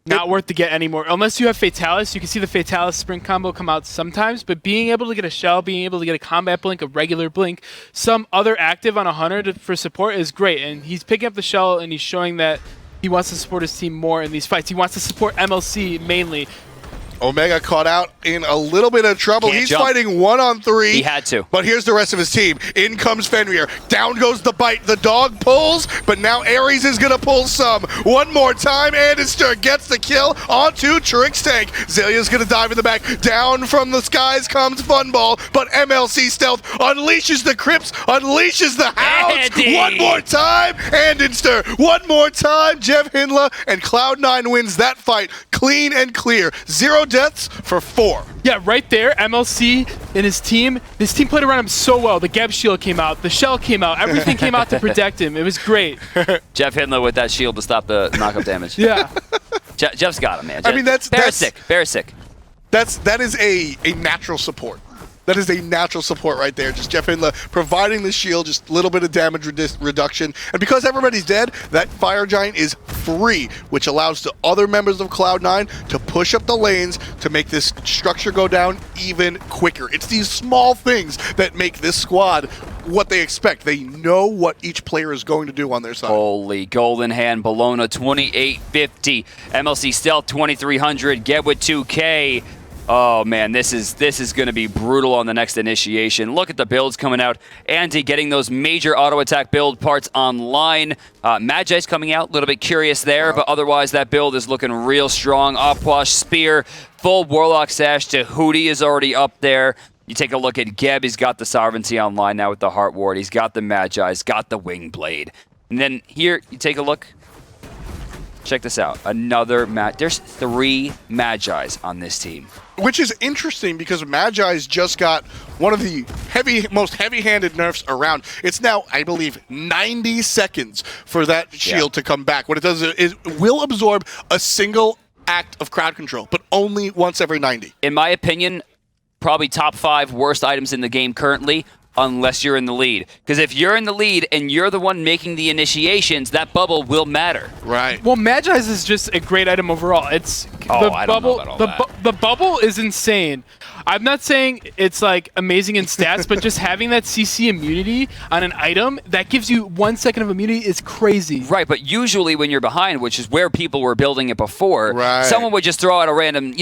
not worth to get anymore. Unless you have Fatalis, you can see the Fatalis sprint combo come out sometimes, but being able to get a shell, being able to get a combat blink, a regular blink, some other active on a hunter for support is great. And he's picking up the shell and he's showing that he wants to support his team more in these fights. He wants to support MLC mainly. Omega caught out in a little bit of trouble. Can't He's jump. fighting 1-on-3. He had to. But here's the rest of his team. In comes Fenrir. Down goes the bite. The dog pulls, but now Ares is going to pull some. One more time. Anister gets the kill onto Trix Tank. Zelia's going to dive in the back. Down from the skies comes Funball, but MLC Stealth unleashes the Crips, unleashes the Hounds. Andy. One more time. Anister. One more time. Jeff Hindla and Cloud9 wins that fight clean and clear. 0 deaths for 4. Yeah, right there, MLC and his team played around him so well. The Geb shield came out, the shell came out, everything came out to protect him. It was great. Jeff Hindler with that shield to stop the knockup damage. Yeah. Jeff's got him, man. I mean, Barisic. That is a natural support. That is a natural support right there. Just Jeff Hindler providing the shield, just a little bit of damage reduction. And because everybody's dead, that Fire Giant is free, which allows the other members of Cloud9 to push up the lanes to make this structure go down even quicker. It's these small things that make this squad what they expect. They know what each player is going to do on their side. Holy golden hand, Bologna 2850, MLC Stealth 2300, Geb with 2K. Oh man, this is going to be brutal on the next initiation. Look at the builds coming out. Andy getting those major auto attack build parts online. Magi's coming out, a little bit curious there, but otherwise that build is looking real strong. Opwash, Spear, full Warlock Sash to Hootie is already up there. You take a look at Geb, he's got the Sovereignty online now with the Heart Ward. He's got the Magi, he's got the Wing Blade. And then here, you take a look. Check this out. Another There's 3 Magi's on this team. Which is interesting because Magi's just got one of the most heavy-handed nerfs around. It's now, I believe, 90 seconds for that shield to come back. What it does is it will absorb a single act of crowd control, but only once every 90. In my opinion, probably top 5 worst items in the game currently, unless you're in the lead. Because if you're in the lead and you're the one making the initiations, that bubble will matter. Right. Well, Magi's is just a great item overall. It's I don't know about all that. The bubble is insane. I'm not saying it's like amazing in stats, but just having that CC immunity on an item that gives you 1 second of immunity is crazy. Right, but usually when you're behind, which is where people were building it before, right, someone would just throw out a random,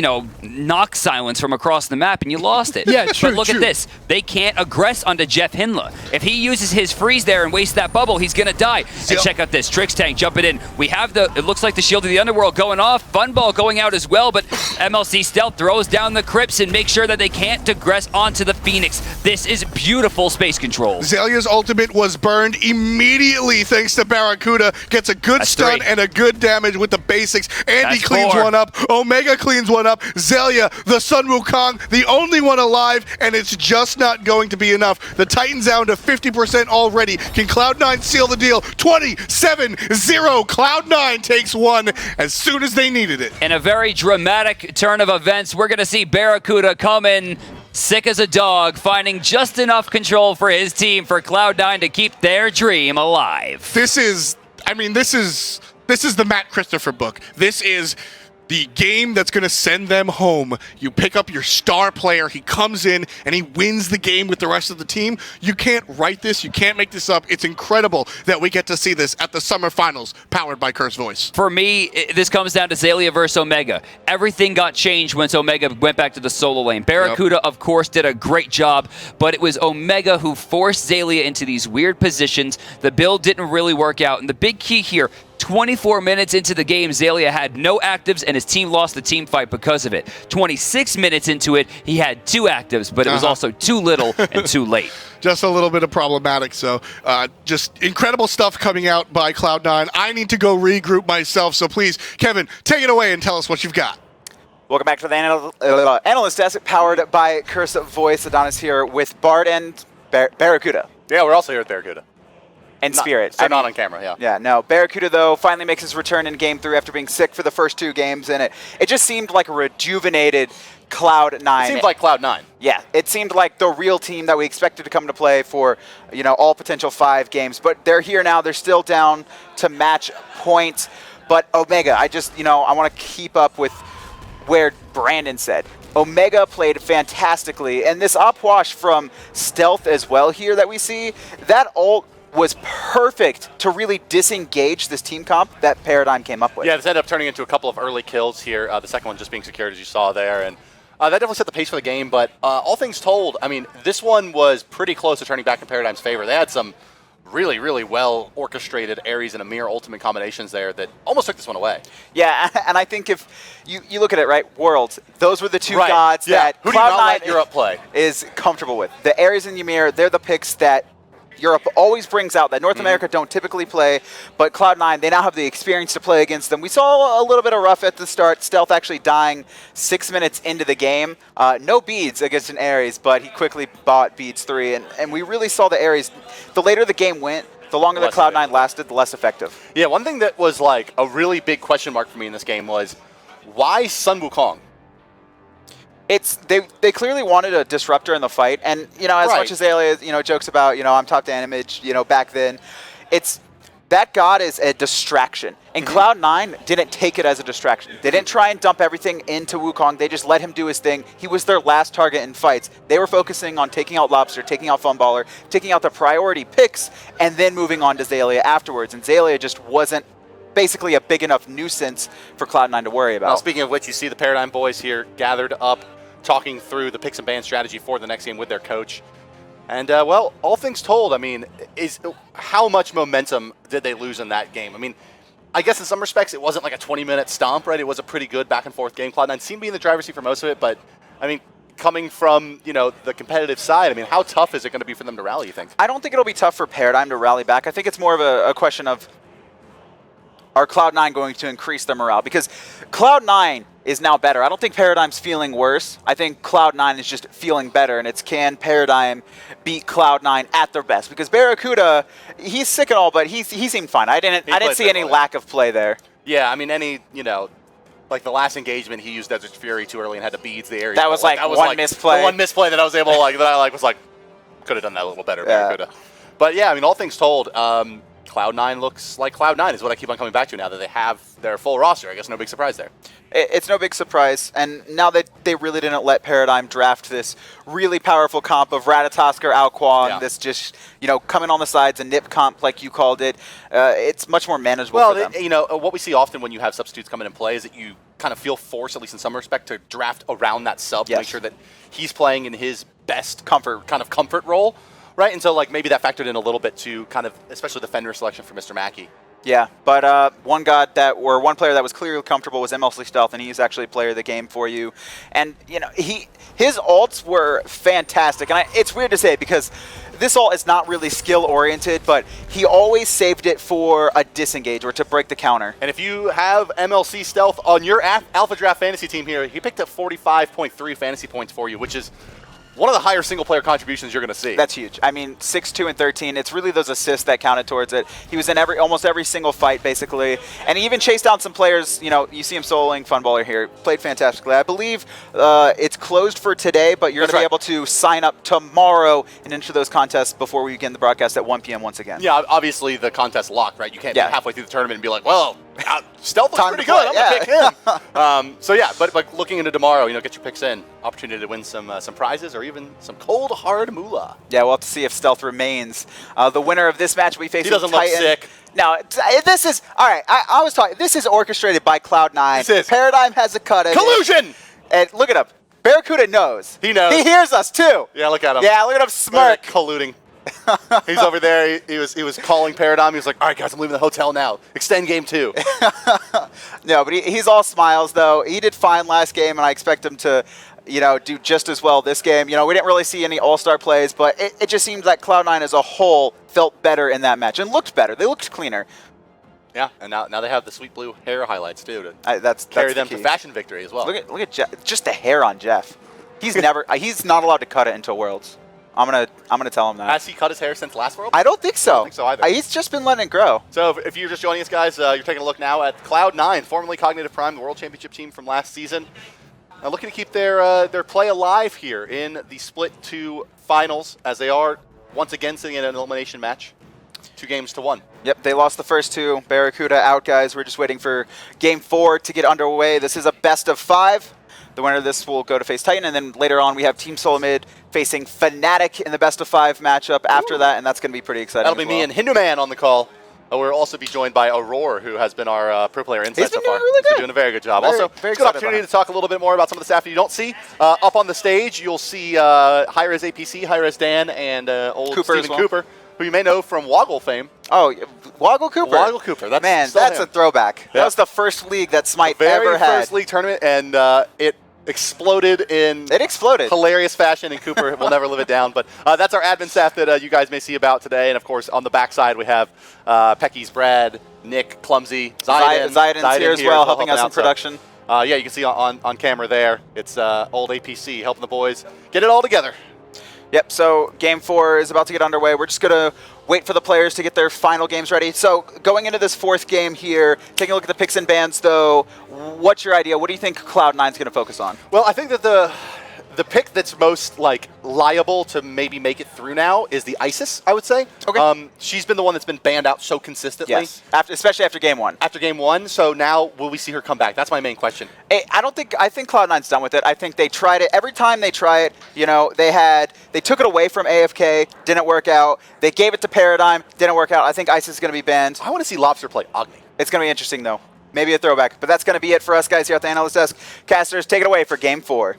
knock silence from across the map and you lost it. Yeah, true. But look at this. They can't aggress onto Jeff Hindler. If he uses his freeze there and wastes that bubble, he's going to die. And check out this. Trix Tank jumping in. We have it looks like the Shield of the Underworld going off. Funball going out as well, but MLC Stealth throws down the Crypts and makes sure that they can't digress onto the Phoenix. This is beautiful space control. Zalia's ultimate was burned immediately thanks to Barracuda. Gets a good stun and a good damage with the basics. Andy cleans one up. Omega cleans one up. Zalia, the Sun Wukong, the only one alive, and it's just not going to be enough. The Titan's down to 50% already. Can Cloud9 seal the deal? 27-0. Cloud9 takes one as soon as they needed it. In a very dramatic turn of events, we're going to see Barracuda come in sick as a dog, finding just enough control for his team for Cloud9 to keep their dream alive. This is the Matt Christopher book. This is the game that's going to send them home. You pick up your star player, he comes in, and he wins the game with the rest of the team. You can't write this, you can't make this up. It's incredible that we get to see this at the Summer Finals, powered by Curse Voice. For me, this comes down to Zalia versus Omega. Everything got changed once Omega went back to the solo lane. Barracuda, of course, did a great job, but it was Omega who forced Zalia into these weird positions. The build didn't really work out, and the big key here, 24 minutes into the game, Zalia had no actives, and his team lost the team fight because of it. 26 minutes into it, he had 2 actives, but it was also too little and too late. Just a little bit of problematic, so just incredible stuff coming out by Cloud9. I need to go regroup myself, so please, Kevin, take it away and tell us what you've got. Welcome back to the Analyst Desk, powered by Curse Voice. Adonis here with Bard and Barracuda. Yeah, we're also here with Barracuda. And Spirit. Not on camera, yeah. Yeah, no. Barracuda, though, finally makes his return in Game 3 after being sick for the first 2 games, and it just seemed like a rejuvenated Cloud9. It seemed like Cloud9. Yeah, it seemed like the real team that we expected to come to play for, all potential 5 games. But they're here now. They're still down to match points. But Omega, I want to keep up with where Brandon said. Omega played fantastically, and this Opwash from Stealth as well here that we see, that ult was perfect to really disengage this team comp that Paradigm came up with. Yeah, this ended up turning into a couple of early kills here, the second one just being secured as you saw there, and that definitely set the pace for the game, but all things told, I mean, this one was pretty close to turning back in Paradigm's favor. They had some really, really well orchestrated Ares and Amir ultimate combinations there that almost took this one away. Yeah, and I think if you look at it, right, Worlds, those were the 2 gods that Who do you not let Cloud9 Europe play? is comfortable with. The Ares and Ymir, they're the picks that Europe always brings out, that North America don't typically play, but Cloud9, they now have the experience to play against them. We saw a little bit of rough at the start, Stealth actually dying 6 minutes into the game. No beads against an Ares, but he quickly bought beads 3, and we really saw the Ares. The later the game went, the longer the Cloud9 lasted, the less effective. Yeah, one thing that was like a really big question mark for me in this game was, why Sun Wukong? They clearly wanted a disruptor in the fight, and as much as Azalea jokes about I'm top to image back then, that god is a distraction, and Cloud9 didn't take it as a distraction. They didn't try and dump everything into Wukong. They just let him do his thing. He was their last target in fights. They were focusing on taking out Lobster, taking out Funballer, taking out the priority picks, and then moving on to Azalea afterwards. And Azalea just wasn't basically a big enough nuisance for Cloud9 to worry about. Well, speaking of which, you see the Paradigm boys here gathered up, talking through the picks and ban strategy for the next game with their coach. And, well, all things told, I mean, how much momentum did they lose in that game? I mean, I guess in some respects it wasn't like a 20-minute stomp, right? It was a pretty good back-and-forth game. Cloud9 seemed to be in the driver's seat for most of it, but, I mean, coming from, the competitive side, I mean, how tough is it going to be for them to rally, you think? I don't think it'll be tough for Paradigm to rally back. I think it's more of a question of, are Cloud9 going to increase their morale? Because Cloud9 is now better. I don't think Paradigm's feeling worse. I think Cloud9 is just feeling better, and it's, can Paradigm beat Cloud9 at their best? Because Barracuda, he's sick and all, but he seemed fine. I didn't see any lack of play there. Yeah, I mean, like the last engagement, he used Desert Fury too early and had to beads the area. That was like one misplay. The one misplay that I was able to, could have done that a little better. Yeah. Barracuda. But yeah, I mean, all things told, Cloud9 looks like Cloud9 is what I keep on coming back to now that they have their full roster. I guess no big surprise there. It's no big surprise, and now that they really didn't let Paradigm draft this really powerful comp of Ratatosker, Alquan, this just, coming on the sides, a nip comp like you called it, it's much more manageable for them. What we see often when you have substitutes come in and play is that you kind of feel forced, at least in some respect, to draft around that sub to make sure that he's playing in his best comfort role. Right, and so maybe that factored in a little bit to kind of, especially the Fender selection for Mr. Mackey. Yeah, but one player that was clearly comfortable was MLC Stealth, and he's actually player of the game for you. And his ults were fantastic, and it's weird to say because this ult is not really skill oriented, but he always saved it for a disengage or to break the counter. And if you have MLC Stealth on your Alpha Draft fantasy team here, he picked up 45.3 fantasy points for you, which is one of the higher single-player contributions you're going to see. That's huge. I mean, 6, 2, and 13, it's really those assists that counted towards it. He was in almost every single fight, basically. And he even chased down some players. You see him soloing Funballer here. Played fantastically. I believe it's closed for today, but you're going to be able to sign up tomorrow and enter those contests before we begin the broadcast at 1 p.m. once again. Yeah, obviously the contest locked, right? You can't be halfway through the tournament and be like, well, Stealth looks pretty good. I'm going to pick him. So, yeah, but looking into tomorrow, get your picks in. Opportunity to win some prizes or even some cold, hard moolah. Yeah, we'll have to see if Stealth remains. The winner of this match will be facing Titan. He doesn't look sick. No, this is, all right, I was talking, this is orchestrated by Cloud9. This is. Paradigm has a cut in Collusion! And look at him. Barracuda knows. He knows. He hears us, too. Yeah, look at him. Yeah, look at him smirk. Colluding. He's over there. He was calling Paradigm. He was like, all right, guys, I'm leaving the hotel now. Extend game 2. No, but he's all smiles, though. He did fine last game, and I expect him to, do just as well this game. We didn't really see any all-star plays, but it just seems like Cloud9 as a whole felt better in that match and looked better. They looked cleaner. Yeah, and now they have the sweet blue hair highlights, too, to that's carry the them key. to fashion victory as well. Look at Jeff. Just the hair on Jeff. He's not allowed to cut it until Worlds. I'm gonna tell him that. Has he cut his hair since last World? I don't think so. I don't think so either. He's just been letting it grow. So if you're just joining us, guys, you're taking a look now at Cloud9, formerly Cognitive Prime, the World Championship team from last season. Now looking to keep their play alive here in the Split 2 finals, as they are once again sitting in an elimination match, 2-1. Yep, they lost the first 2. Barracuda out, guys. We're just waiting for Game 4 to get underway. This is a best of 5. The winner of this will go to face Titan, and then later on we have Team Solomid facing Fnatic in the best of 5 matchup after that, and that's going to be pretty exciting. That'll be me and Hindu Man on the call. We'll also be joined by Aurora, who has been our pro player insight so far. Really good. He's been doing a very good job. Very good opportunity to talk a little bit more about some of the staff you don't see. Up on the stage, you'll see hi-rez APC, hi-rez Dan, and old Cooper Steven Cooper, who you may know from Woggle fame. Oh, Woggle Cooper. Woggle Cooper. That's a throwback. Yeah. That was the first league that Smite very ever had. first league tournament, and exploded in It exploded. hilarious fashion, and Cooper will never live it down. But that's our admin staff that you guys may see about today. And, of course, on the backside, we have Pecky's Brad, Nick, Clumsy, Zayden's here as well, helping us in production. Yeah, you can see on camera there. It's old APC helping the boys get it all together. Yep, so Game 4 is about to get underway. We're just going to wait for the players to get their final games ready. So going into this 4th game here, taking a look at the picks and bans, though, what's your idea? What do you think Cloud9's going to focus on? Well, I think that the pick that's most liable to maybe make it through now is the ISIS, I would say. Okay. She's been the one that's been banned out so consistently. Yes, especially after Game 1. After Game 1, so now will we see her come back? That's my main question. I think Cloud9's done with it. I think they tried it. Every time they try it, they took it away from AFK, didn't work out. They gave it to Paradigm, didn't work out. I think ISIS is going to be banned. I want to see Lobster play Agni. It's going to be interesting, though. Maybe a throwback. But that's going to be it for us guys here at the Analyst Desk. Casters, take it away for Game 4.